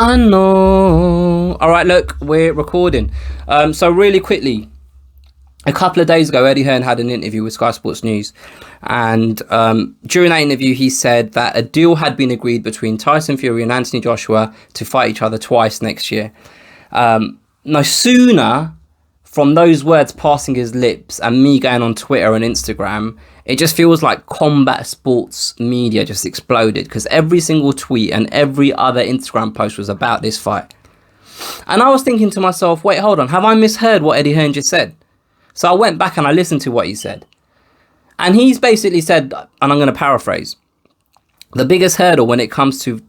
I know. All right, look, we're recording. So really quickly, a couple of days ago, Eddie Hearn had an interview with Sky Sports News, and during that interview, he said that a deal had been agreed between Tyson Fury and Anthony Joshua to fight each other twice next year. No sooner from those words passing his lips and me going on Twitter and Instagram, it just feels like combat sports media just exploded, because every single tweet and every other Instagram post was about this fight. And I was thinking to myself, wait, hold on, have I misheard what Eddie Hearn just said? So I went back and I listened to what he said. And he's basically said, and I'm going to paraphrase, the biggest hurdle when it comes to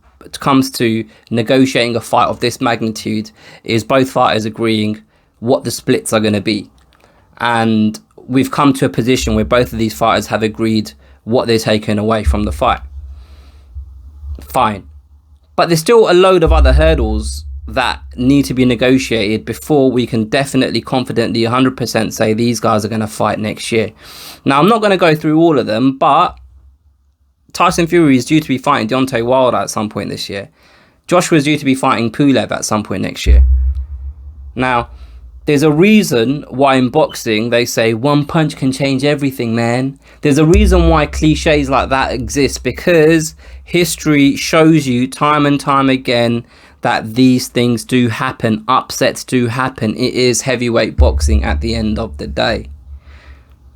negotiating a fight of this magnitude is both fighters agreeing what the splits are going to be. And we've come to a position where both of these fighters have agreed what they're taking away from the fight. Fine. But there's still a load of other hurdles that need to be negotiated before we can definitely, confidently, 100% say these guys are going to fight next year. Now, I'm not going to go through all of them, but Tyson Fury is due to be fighting Deontay Wilder at some point this year. Joshua is due to be fighting Pulev at some point next year. Now, there's a reason why in boxing they say one punch can change everything, man. There's a reason why cliches like that exist, because history shows you time and time again that these things do happen. Upsets do happen. It is heavyweight boxing at the end of the day.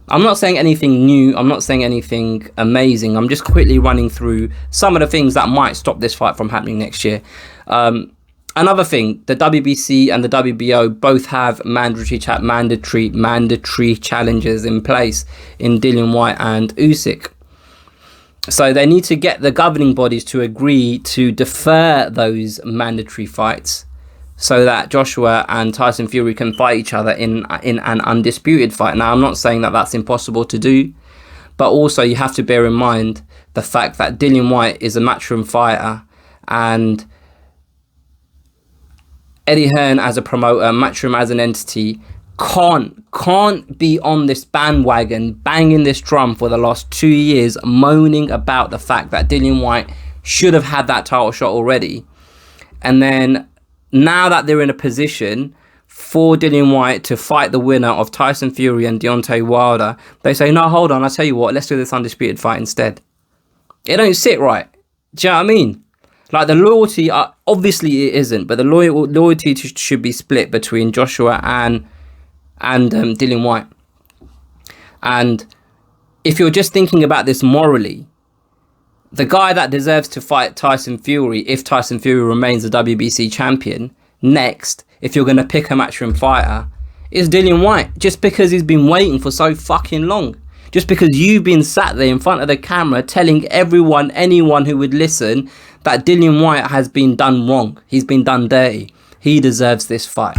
I'm not saying anything new. I'm not saying anything amazing. I'm just quickly running through some of the things that might stop this fight from happening next year. Another thing, the WBC and the WBO both have mandatory challenges in place in Dillian Whyte and Usyk. So they need to get the governing bodies to agree to defer those mandatory fights so that Joshua and Tyson Fury can fight each other in an undisputed fight. Now, I'm not saying that that's impossible to do, but also you have to bear in mind the fact that Dillian Whyte is a matchroom fighter, and Eddie Hearn as a promoter, Matchroom as an entity, can't be on this bandwagon, banging this drum for the last 2 years, moaning about the fact that Dillian Whyte should have had that title shot already. And then now that they're in a position for Dillian Whyte to fight the winner of Tyson Fury and Deontay Wilder, they say, no, hold on, I'll tell you what, let's do this undisputed fight instead. It don't sit right. Do you know what I mean? Like, the loyalty, obviously it isn't, but the loyalty should be split between Joshua and Dillian Whyte. And if you're just thinking about this morally, the guy that deserves to fight Tyson Fury, if Tyson Fury remains the WBC champion, next, if you're going to pick a matchroom fighter, is Dillian Whyte, just because he's been waiting for so fucking long. Just because you've been sat there in front of the camera telling everyone, anyone who would listen, that Dillian Whyte has been done wrong. He's been done dirty. He deserves this fight.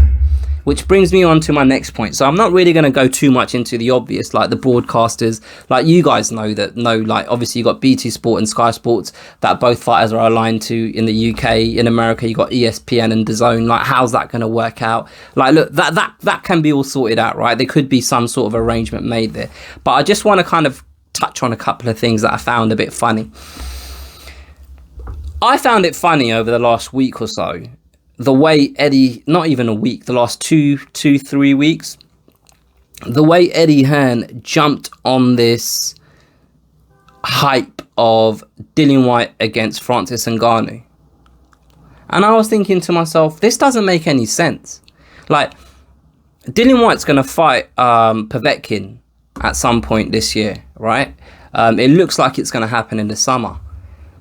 Which brings me on to my next point. So I'm not really going to go too much into the obvious, like the broadcasters. Like, you guys know, like, obviously you got BT Sport and Sky Sports that both fighters are aligned to in the UK. In America, you got ESPN and DAZN. Like, how's that going to work out? Like, look, that can be all sorted out, right? There could be some sort of arrangement made there. But I just want to kind of touch on a couple of things that I found a bit funny. I found it funny over the last week or so, the way Eddie, not even a week, the last 3 weeks, the way Eddie Hearn jumped on this hype of Dillian Whyte against Francis Ngannou. And I was thinking to myself, this doesn't make any sense. Like, Dillian Whyte's going to fight Povetkin at some point this year, right? It looks like it's going to happen in the summer.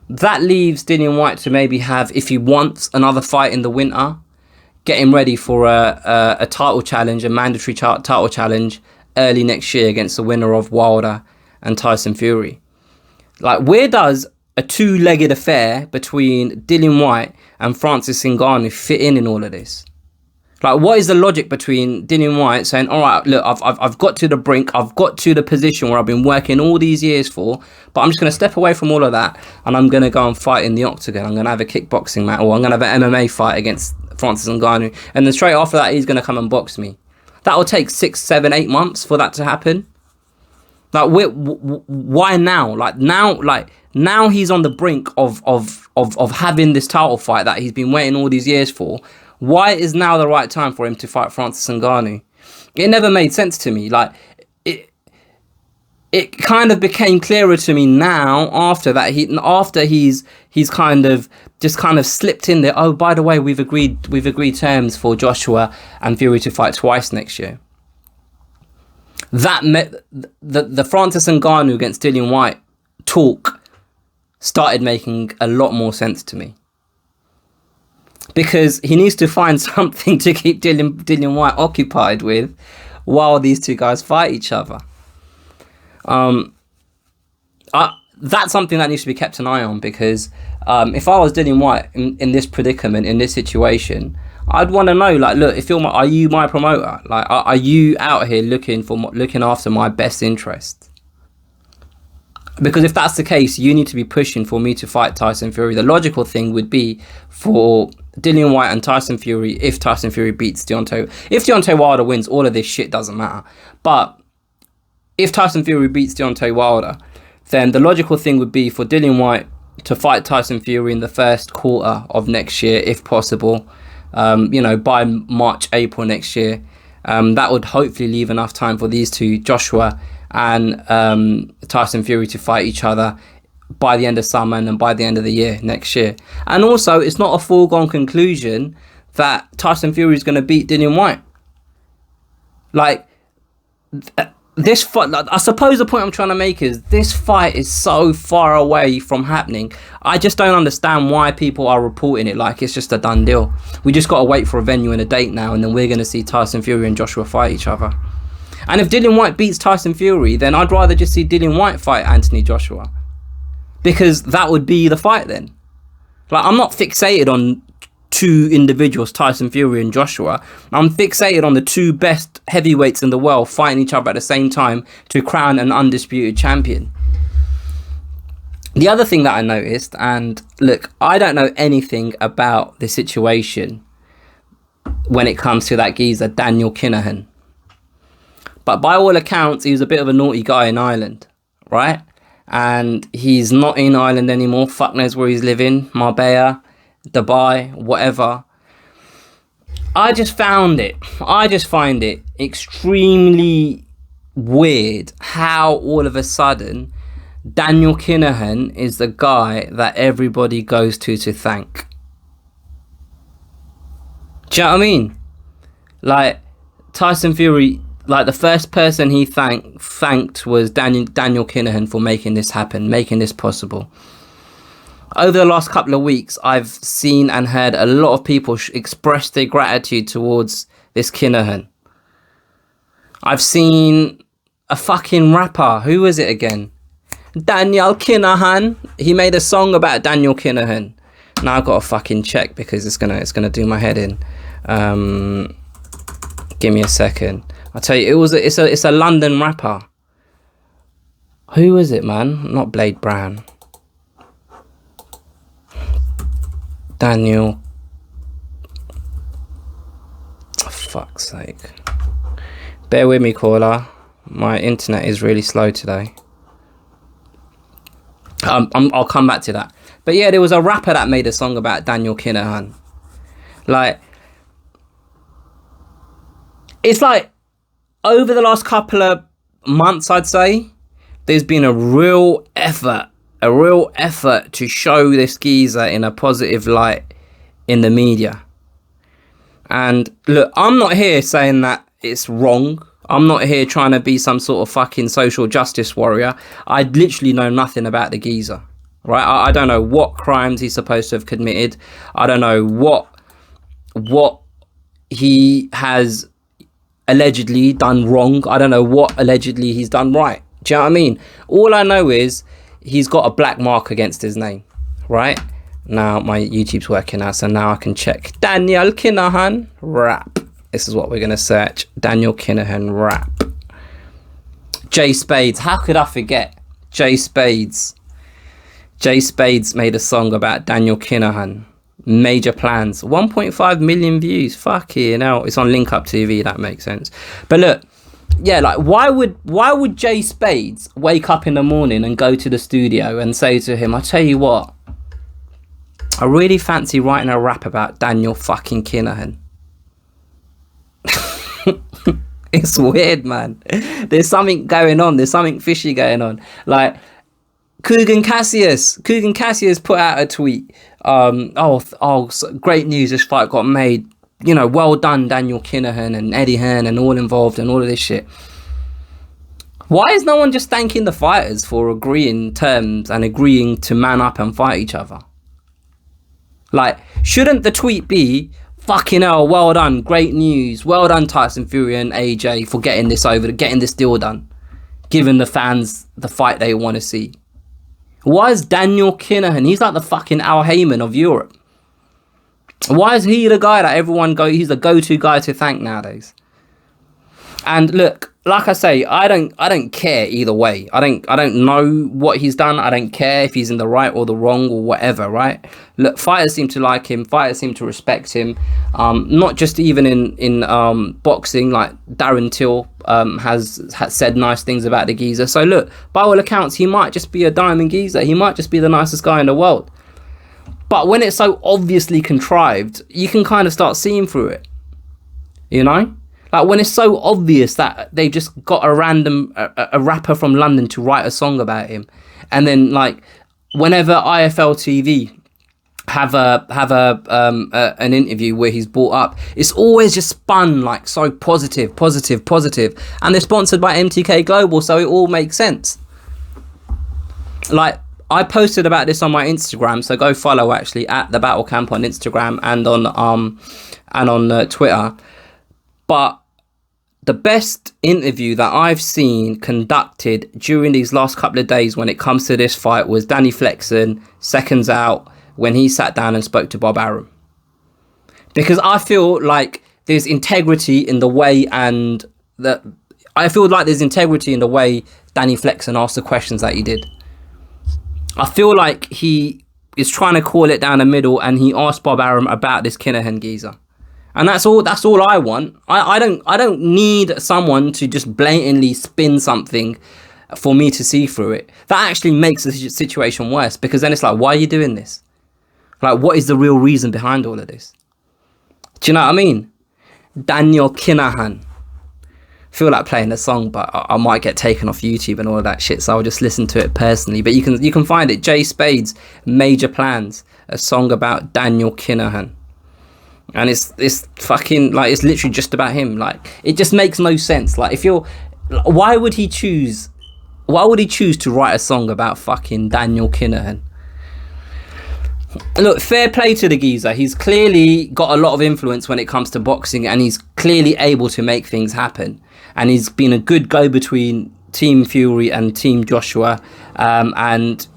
That leaves Dillian Whyte to maybe have, if he wants another fight in the winter, getting ready for a title challenge, a mandatory title challenge early next year against the winner of Wilder and Tyson Fury. Like, where does a two-legged affair between Dillian Whyte and Francis Ngannou fit in all of this? Like, what is the logic between Dillian Whyte saying, all right, look, I've got to the brink, I've got to the position where I've been working all these years for, but I'm just going to step away from all of that and I'm going to go and fight in the octagon. I'm going to have a kickboxing match, or I'm going to have an MMA fight against Francis Ngannou, and then straight after that, he's going to come and box me. That will take 6, 7, 8 months for that to happen. Like, why now? Now he's on the brink of having this title fight that he's been waiting all these years for. Why is now the right time for him to fight Francis Ngannou? It never made sense to me. Like, it kind of became clearer to me now after that. He's kind of slipped in there. Oh, by the way, we've agreed terms for Joshua and Fury to fight twice next year. That the Francis Ngannou against Dillian Whyte talk started making a lot more sense to me, because he needs to find something to keep Dillian Whyte occupied with while these two guys fight each other. That's something that needs to be kept an eye on, because if I was Dillian Whyte in this predicament, in this situation, I'd want to know, like, look, are you my promoter? Like, are you out here looking after my best interest? Because if that's the case, you need to be pushing for me to fight Tyson Fury. The logical thing would be for Dillian Whyte and Tyson Fury, if Tyson Fury beats Deontay. If Deontay Wilder wins, all of this shit doesn't matter. But if Tyson Fury beats Deontay Wilder, then the logical thing would be for Dillian Whyte to fight Tyson Fury in the first quarter of next year, if possible. By March, April next year. That would hopefully leave enough time for these two, Joshua and Tyson Fury, to fight each other by the end of summer and then by the end of the year next year. And also, it's not a foregone conclusion that Tyson Fury is going to beat Dillian Whyte. Like, this fight, I suppose the point I'm trying to make is this fight is so far away from happening. I just don't understand why people are reporting it like it's just a done deal. We just got to wait for a venue and a date now, and then we're going to see Tyson Fury and Joshua fight each other. And if Dillian Whyte beats Tyson Fury, then I'd rather just see Dillian Whyte fight Anthony Joshua, because that would be the fight then. Like, I'm not fixated on two individuals, Tyson Fury and Joshua. I'm fixated on the two best heavyweights in the world fighting each other at the same time to crown an undisputed champion. The other thing that I noticed, and look, I don't know anything about the situation when it comes to that geezer, Daniel Kinahan. But by all accounts, he was a bit of a naughty guy in Ireland, right? And he's not in Ireland anymore. Fuck knows where he's living. Marbella, Dubai, whatever. I just find it extremely weird how all of a sudden Daniel Kinahan is the guy that everybody goes to thank. Do you know what I mean? Like, Tyson Fury, like, the first person he thanked was Daniel Kinahan for making this happen, making this possible. Over the last couple of weeks, I've seen and heard a lot of people express their gratitude towards this Kinahan. I've seen a fucking rapper. Who was it again? Daniel Kinahan. He made a song about Daniel Kinahan. Now I've got to fucking check, because it's gonna do my head in. Give me a second. I'll tell you, it's a London rapper. Who is it, man? Not Blade Brown. Daniel. Oh, fuck's sake. Bear with me, caller. My internet is really slow today. I'll come back to that. But yeah, there was a rapper that made a song about Daniel Kinahan. Like, it's like, over the last couple of months, I'd say, there's been a real effort to show this geezer in a positive light in the media. And look, I'm not here saying that it's wrong. I'm not here trying to be some sort of fucking social justice warrior. I literally know nothing about the geezer, right? I don't know what crimes he's supposed to have committed. I don't know what he has allegedly done wrong. I don't know what allegedly he's done right. Do you know what I mean? All I know is he's got a black mark against his name, right? Now my YouTube's working out, so now I can check. Daniel Kinahan rap. This is what we're going to search. Daniel Kinahan rap. Jay Spades. How could I forget? Jay Spades. Jay Spades made a song about Daniel Kinahan. Major Plans. 1.5 million views. Fuck it. Now it's on Link Up TV. That makes sense. But look, yeah, like why would Jay Spades wake up in the morning and go to the studio and say to him, I tell you what, I really fancy writing a rap about Daniel fucking Kinahan. It's weird, man. There's something going on. There's something fishy going on. Like Kugan Cassius put out a tweet. Great news, this fight got made. You know, well done, Daniel Kinahan and Eddie Hearn and all involved and all of this shit. Why is no one just thanking the fighters for agreeing terms and agreeing to man up and fight each other? Like, shouldn't the tweet be, fucking hell, well done, great news, well done Tyson Fury and AJ for getting this deal done, giving the fans the fight they want to see? Why is Daniel Kinahan, he's like the fucking Al Heyman of Europe. Why is he the guy that he's the go-to guy to thank nowadays? And look, like I say, I don't care either way. I don't know what he's done. I don't care if he's in the right or the wrong or whatever, right? Look, fighters seem to like him. Fighters seem to respect him. Not just even in boxing, like Darren Till has said nice things about the geezer. So look, by all accounts, he might just be a diamond geezer. He might just be the nicest guy in the world. But when it's so obviously contrived, you can kind of start seeing through it, you know? Like when it's so obvious that they just got a random a rapper from London to write a song about him, and then like whenever IFL TV have an interview where he's brought up, it's always just spun like so positive, and they're sponsored by MTK Global, so it all makes sense. Like I posted about this on my Instagram, so go follow actually at the Battle Camp on Instagram and on Twitter. But the best interview that I've seen conducted during these last couple of days when it comes to this fight was Danny Flexen, seconds out, when he sat down and spoke to Bob Arum. Because I feel like there's integrity in the way Danny Flexen asked the questions that he did. I feel like he is trying to call it down the middle, and he asked Bob Arum about this Kinahan geezer. And that's all I want. I don't need someone to just blatantly spin something for me to see through it. That actually makes the situation worse, because then it's like, why are you doing this? Like, what is the real reason behind all of this? Do you know what I mean? Daniel Kinahan. Feel like playing the song, but I might get taken off YouTube and all of that shit, so I'll just listen to it personally. But you can find it, Jay Spades, Major Plans, a song about Daniel Kinahan. And it's fucking like, it's literally just about him. Like, it just makes no sense. Like, why would he choose to write a song about fucking Daniel Kinahan? Look, fair play to the geezer. He's clearly got a lot of influence when it comes to boxing, and he's clearly able to make things happen. And he's been a good go-between Team Fury and Team Joshua. And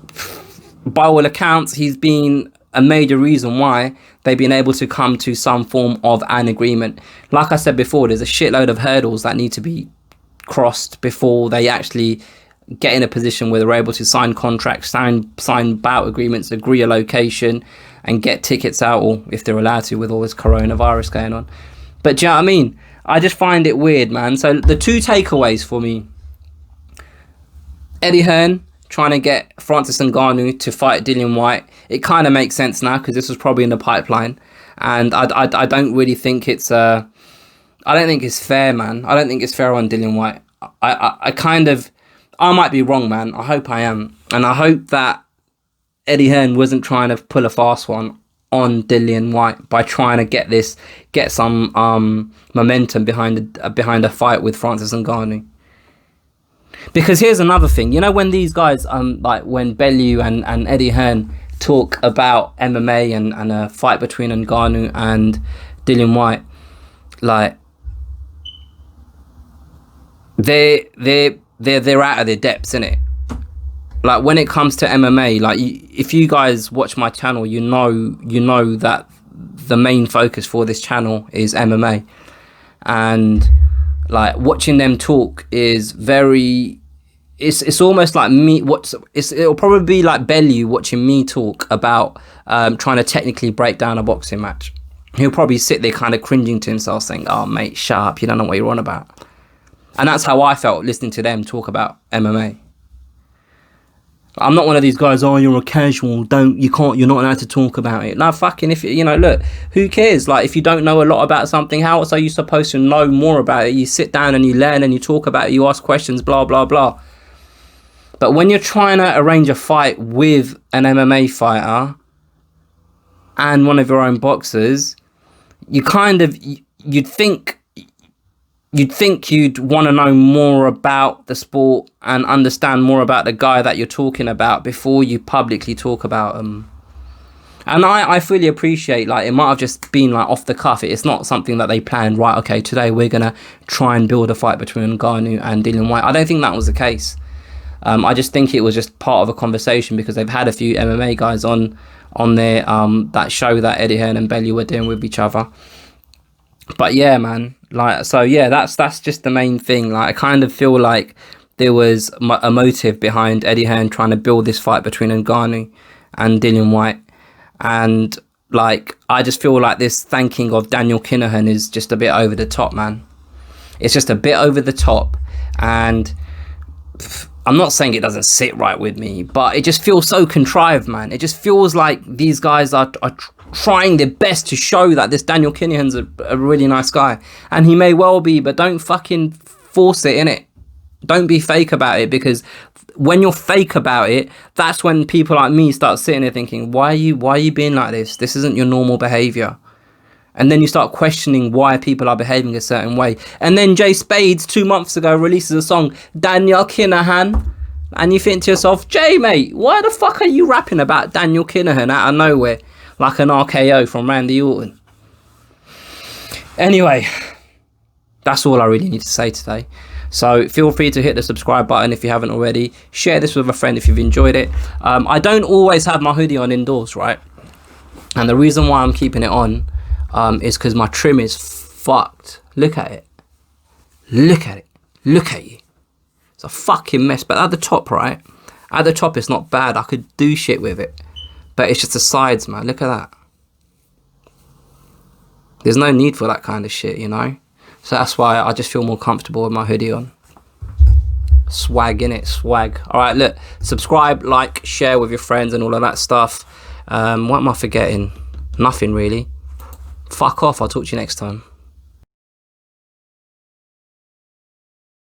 by all accounts, he's been a major reason why they've been able to come to some form of an agreement. Like I said before, there's a shitload of hurdles that need to be crossed before they actually get in a position where they're able to sign contracts, sign bout agreements, agree a location, and get tickets out, or if they're allowed to with all this coronavirus going on. But do you know what I mean? I just find it weird, man. So the two takeaways for me: Eddie Hearn trying to get Francis Ngannou to fight Dillian Whyte. It kind of makes sense now, because this was probably in the pipeline, and I don't really think it's I don't think it's fair, man. I don't think it's fair on Dillian Whyte. I might be wrong, man. I hope I am, and I hope that Eddie Hearn wasn't trying to pull a fast one on Dillian Whyte by trying to get some momentum behind a fight with Francis Ngannou. Because here's another thing, you know, when these guys like when Bellew and Eddie Hearn talk about MMA and a fight between Ngannou and Dillian Whyte, like they're out of their depths, innit? Like when it comes to MMA, like if you guys watch my channel, you know that the main focus for this channel is MMA, and like watching them talk is very, it's almost like me. It'll probably be like Bellew watching me talk about trying to technically break down a boxing match. He'll probably sit there kind of cringing to himself, saying, "Oh mate, shut up! You don't know what you're on about." And that's how I felt listening to them talk about MMA. I'm not one of these guys, oh, you're a casual, you're not allowed to talk about it. No, fucking, if you know, look, who cares? Like, if you don't know a lot about something, how else are you supposed to know more about it? You sit down and you learn and you talk about it, you ask questions, blah, blah, blah. But when you're trying to arrange a fight with an MMA fighter and one of your own boxers, you kind of, you'd think you'd want to know more about the sport and understand more about the guy that you're talking about before you publicly talk about them. And I fully appreciate, like, it might have just been like off the cuff. It's not something that they planned, right, okay, today we're going to try and build a fight between Ngannou and Dillian Whyte. I don't think that was the case. I just think it was just part of a conversation because they've had a few MMA guys on their that show that Eddie Hearn and Bellew were doing with each other. But yeah, man, like, so yeah, that's just the main thing. Like, I kind of feel like there was a motive behind Eddie Hearn trying to build this fight between Ngannou and Dillian Whyte. And like, I just feel like this thanking of Daniel Kinahan is just a bit over the top, man. It's just a bit over the top. And I'm not saying it doesn't sit right with me, but it just feels so contrived, man. It just feels like these guys are trying their best to show that this Daniel Kinahan's a really nice guy. And he may well be, but don't fucking force it, innit? Don't be fake about it, because when you're fake about it, that's when people like me start sitting there thinking, why are you being like this? This isn't your normal behaviour. And then you start questioning why people are behaving a certain way. And then Jay Spades 2 months ago releases a song, Daniel Kinahan. And you think to yourself, Jay, mate, why the fuck are you rapping about Daniel Kinahan out of nowhere? Like an RKO from Randy Orton. Anyway, that's all I really need to say today. So feel free to hit the subscribe button if you haven't already. Share this with a friend if you've enjoyed it. I don't always have my hoodie on indoors, right? And the reason why I'm keeping it on is because my trim is fucked. Look at it. Look at it. Look at you. It's a fucking mess. But at the top, right? At the top, it's not bad. I could do shit with it. But it's just the sides, man. Look at that. There's no need for that kind of shit, you know? So that's why I just feel more comfortable with my hoodie on. Swag, innit? Swag. Alright, look. Subscribe, like, share with your friends and all of that stuff. What am I forgetting? Nothing, really. Fuck off. I'll talk to you next time.